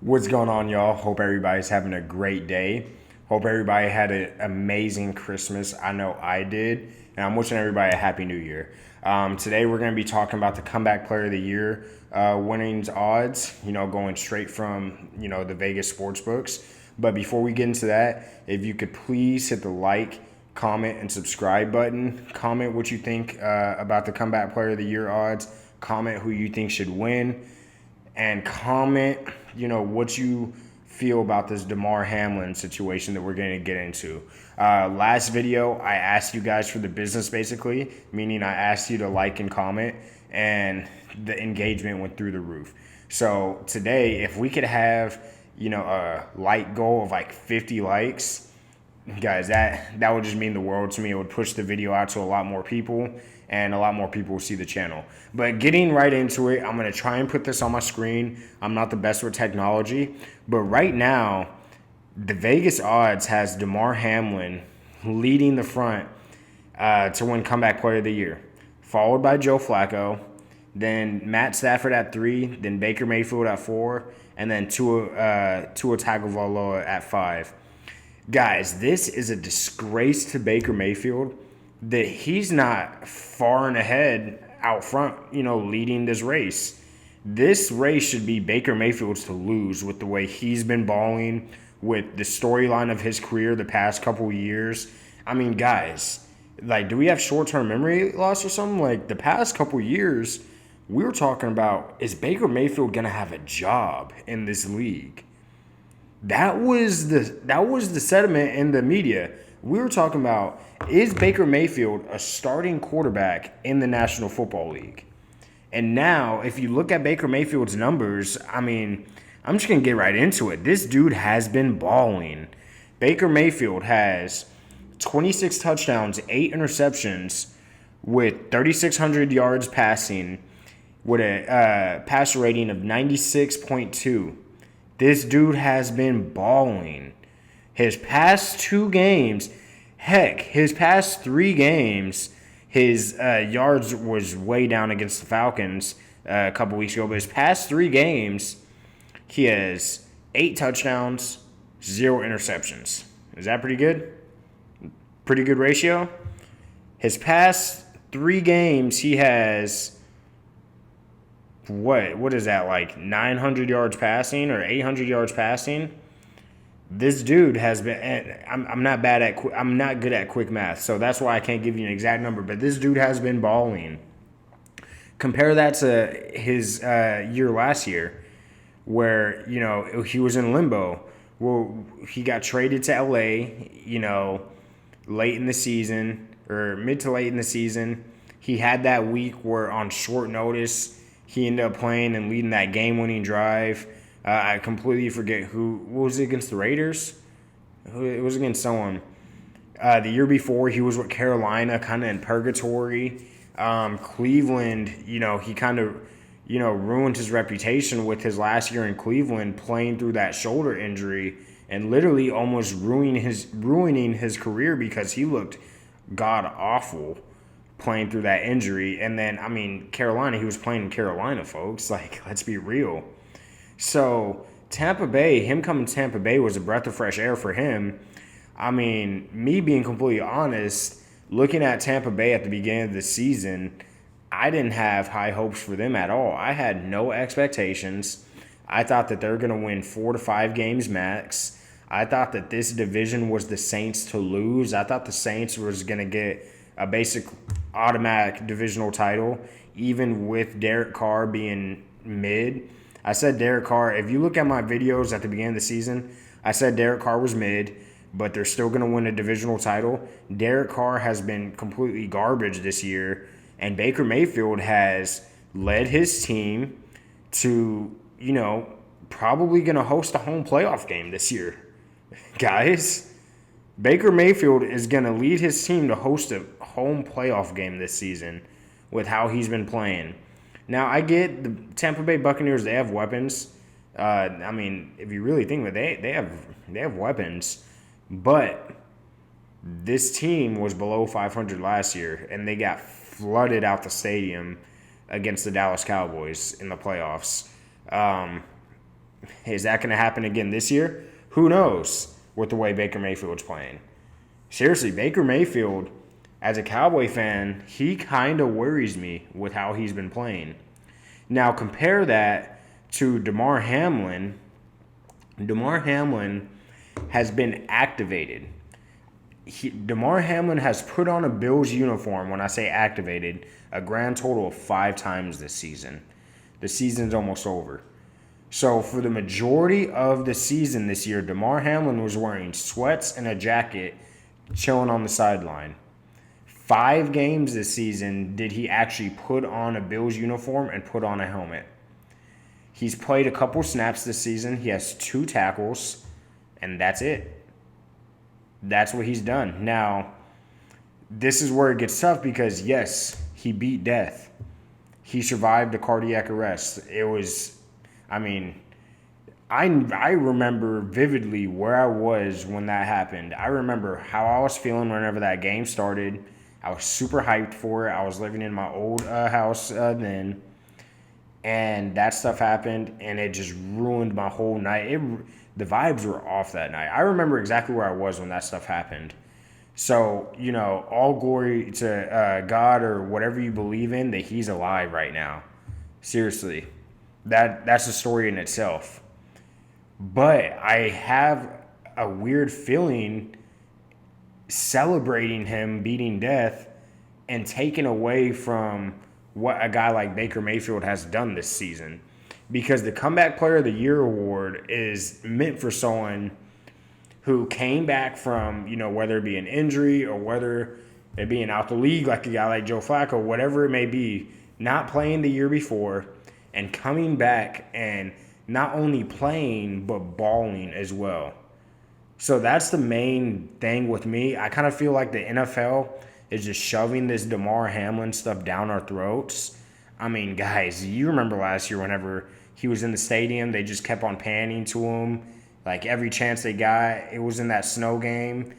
What's going on, y'all? Hope everybody's having a great day. Hope everybody had an amazing Christmas. I know I did. And I'm wishing everybody a happy new year. Today, we're going to be talking about the comeback player of the year winnings odds, going straight from, the Vegas sports books. But before we get into that, if you could please hit the like, comment, and subscribe button. Comment what you think about the comeback player of the year odds. Comment who you think should win and comment, what you feel about this Hamlin situation that we're going to get into. Last video, I asked you guys for the business, basically, meaning I asked you to like and comment, and the engagement went through the roof. So today, if we could have, a like goal of like 50 likes, guys, that would just mean the world to me. It would push the video out to a lot more people, and a lot more people will see the channel. But getting right into it, I'm going to try and put this on my screen. I'm not the best with technology, but right now, the Vegas odds has Hamlin leading the front to win comeback player of the year, followed by Joe Flacco, then Matt Stafford at 3, then Baker Mayfield at 4, and then Tua Tagovailoa at 5. Guys, this is a disgrace to Baker Mayfield that he's not far and ahead out front, leading this race. This race should be Baker Mayfield's to lose with the way he's been balling, with the storyline of his career the past couple years. I mean, guys, do we have short-term memory loss or something? Like, the past couple years, we were talking about, is Baker Mayfield going to have a job in this league? That was the sentiment in the media. We were talking about, is Baker Mayfield a starting quarterback in the National Football League? And now, if you look at Baker Mayfield's numbers, I mean, I'm just going to get right into it. This dude has been balling. Baker Mayfield has 26 touchdowns, 8 interceptions, with 3,600 yards passing, with a passer rating of 96.2. This dude has been balling. His past 2 games, his past 3 games, his yards was way down against the Falcons a couple weeks ago. But his past 3 games, he has 8 touchdowns, 0 interceptions. Is that pretty good? Pretty good ratio? His past 3 games, he has... What is that, like 900 yards passing or 800 yards passing? This dude has been. I'm not good at quick math, so that's why I can't give you an exact number. But this dude has been balling. Compare that to his year last year, where he was in limbo. Well, he got traded to LA. Late in the season or mid to late in the season. He had that week where on short notice, he ended up playing and leading that game-winning drive. I completely forget what was it against the Raiders? It was against someone. The year before, he was with Carolina, kind of in purgatory. Cleveland, he kind of, ruined his reputation with his last year in Cleveland, playing through that shoulder injury and literally almost ruining his career because he looked god-awful playing through that injury. And then, Carolina, he was playing in Carolina, folks. Let's be real. So, Tampa Bay, him coming to Tampa Bay was a breath of fresh air for him. Me being completely honest, looking at Tampa Bay at the beginning of the season, I didn't have high hopes for them at all. I had no expectations. I thought that they were going to win 4 to 5 games max. I thought that this division was the Saints to lose. I thought the Saints was going to get a basic automatic divisional title, even with Derek Carr being mid. I said Derek Carr, if you look at my videos at the beginning of the season, I said Derek Carr was mid, but they're still going to win a divisional title. Derek Carr has been completely garbage this year, and Baker Mayfield has led his team to, probably going to host a home playoff game this year. Guys, Baker Mayfield is going to lead his team to host a home playoff game this season with how he's been playing. Now, I get the Tampa Bay Buccaneers, they have weapons. If you really think about it, they have weapons. But this team was below 500 last year, and they got flooded out the stadium against the Dallas Cowboys in the playoffs. Is that going to happen again this year? Who knows with the way Baker Mayfield's playing. Seriously, Baker Mayfield, as a Cowboy fan, he kind of worries me with how he's been playing. Now, compare that to Damar Hamlin. Damar Hamlin has been activated. Damar Hamlin has put on a Bills uniform, when I say activated, a grand total of 5 times this season. The season's almost over. So for the majority of the season this year, Damar Hamlin was wearing sweats and a jacket, chilling on the sideline. 5 games this season did he actually put on a Bills uniform and put on a helmet. He's played a couple snaps this season. He has 2 tackles, and that's it. That's what he's done. Now, this is where it gets tough because, yes, he beat death. He survived a cardiac arrest. It was, I remember vividly where I was when that happened. I remember how I was feeling whenever that game started. I was super hyped for it. I was living in my old house then. And that stuff happened, and it just ruined my whole night. The vibes were off that night. I remember exactly where I was when that stuff happened. So, all glory to God or whatever you believe in, that he's alive right now. Seriously. That's a story in itself. But I have a weird feeling celebrating him beating death and taking away from what a guy like Baker Mayfield has done this season. Because the Comeback Player of the Year award is meant for someone who came back from, whether it be an injury or whether it being out the league like a guy like Joe Flacco, whatever it may be, not playing the year before and coming back and not only playing but balling as well. So that's the main thing with me. I kind of feel like the NFL is just shoving this Damar Hamlin stuff down our throats. I mean, guys, you remember last year whenever he was in the stadium, they just kept on panning to him. Like every chance they got, it was in that snow game.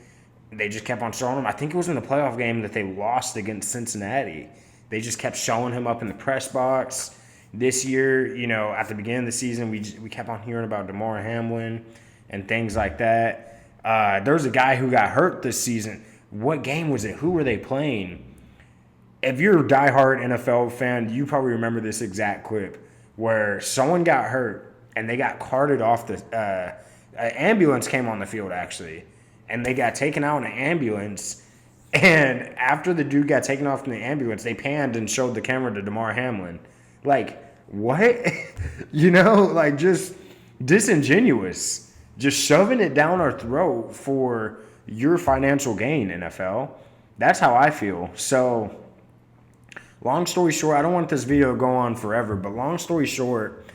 They just kept on showing him. I think it was in the playoff game that they lost against Cincinnati. They just kept showing him up in the press box. This year, at the beginning of the season, we kept on hearing about Damar Hamlin and things like that. There was a guy who got hurt this season. What game was it? Who were they playing? If you're a diehard NFL fan, you probably remember this exact clip where someone got hurt and they got carted off the ambulance came on the field, actually. And they got taken out in an ambulance. And after the dude got taken off in the ambulance, they panned and showed the camera to Damar Hamlin. Like, what? Just disingenuous. Just shoving it down our throat for your financial gain, NFL. That's how I feel. So, long story short, I don't want this video to go on forever, but long story short,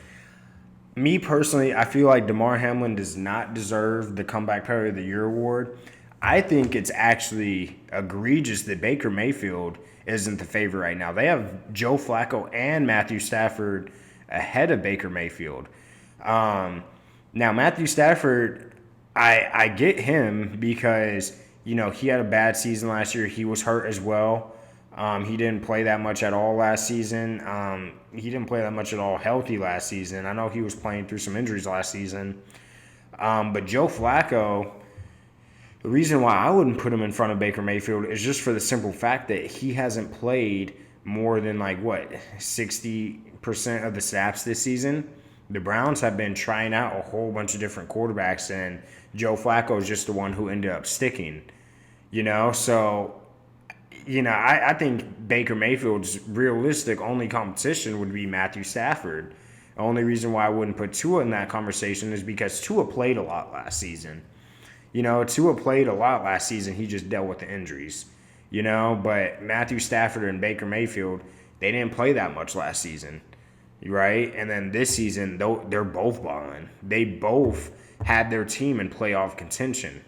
me personally, I feel like Damar Hamlin does not deserve the Comeback Player of the Year award. I think it's actually egregious that Baker Mayfield isn't the favorite right now. They have Joe Flacco and Matthew Stafford ahead of Baker Mayfield. Now, Matthew Stafford, I get him because, he had a bad season last year. He was hurt as well. He didn't play that much at all last season. He didn't play that much at all healthy last season. I know he was playing through some injuries last season. But Joe Flacco, the reason why I wouldn't put him in front of Baker Mayfield is just for the simple fact that he hasn't played more than 60% of the snaps this season. The Browns have been trying out a whole bunch of different quarterbacks, and Joe Flacco is just the one who ended up sticking. So, I think Baker Mayfield's realistic only competition would be Matthew Stafford. The only reason why I wouldn't put Tua in that conversation is because Tua played a lot last season. Tua played a lot last season. He just dealt with the injuries. But Matthew Stafford and Baker Mayfield, they didn't play that much last season. Right? And then this season, they're both balling. They both had their team in playoff contention.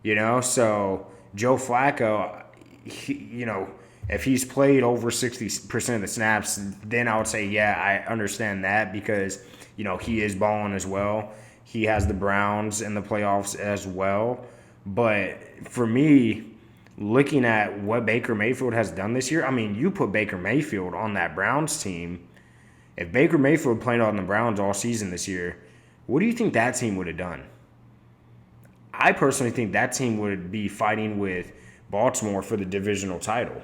So Joe Flacco, if he's played over 60% of the snaps, then I would say, yeah, I understand that because, he is balling as well. He has the Browns in the playoffs as well. But for me, looking at what Baker Mayfield has done this year, you put Baker Mayfield on that Browns team. If Baker Mayfield played on the Browns all season this year, what do you think that team would have done? I personally think that team would be fighting with Baltimore for the divisional title.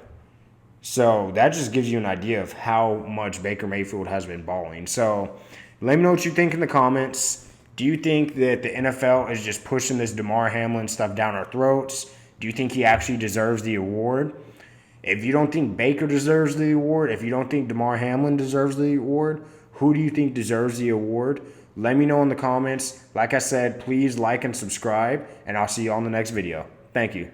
So that just gives you an idea of how much Baker Mayfield has been balling. So let me know what you think in the comments. Do you think that the NFL is just pushing this Damar Hamlin stuff down our throats? Do you think he actually deserves the award? If you don't think Baker deserves the award, if you don't think Damar Hamlin deserves the award, who do you think deserves the award? Let me know in the comments. Like I said, please like and subscribe, and I'll see you on the next video. Thank you.